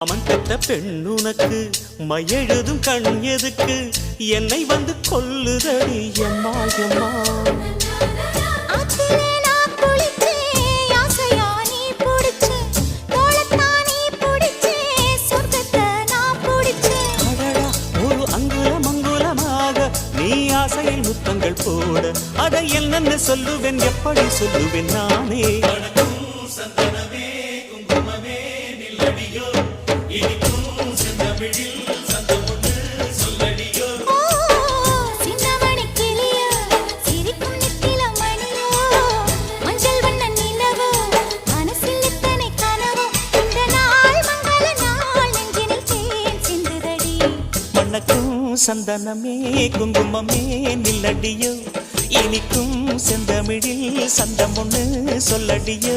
அவன் பெற்ற பெண்ணுனக்கு மையெழுதும் கண் எதுக்கு என்னை வந்து கொல்லுதடி எம்மா எம்மா ஒரு அங்குலம் அங்குலமாக நீ ஆசையில் முத்தங்கள் போட அதை என்னென்ன சொல்லுவேன் எப்படி சொல்லுவேன் நானே சந்தனமே குங்குமமே நில்லடியோ இனிக்கும் செந்தமிழில் சந்தம் ஒண்ணு சொல்லடியோ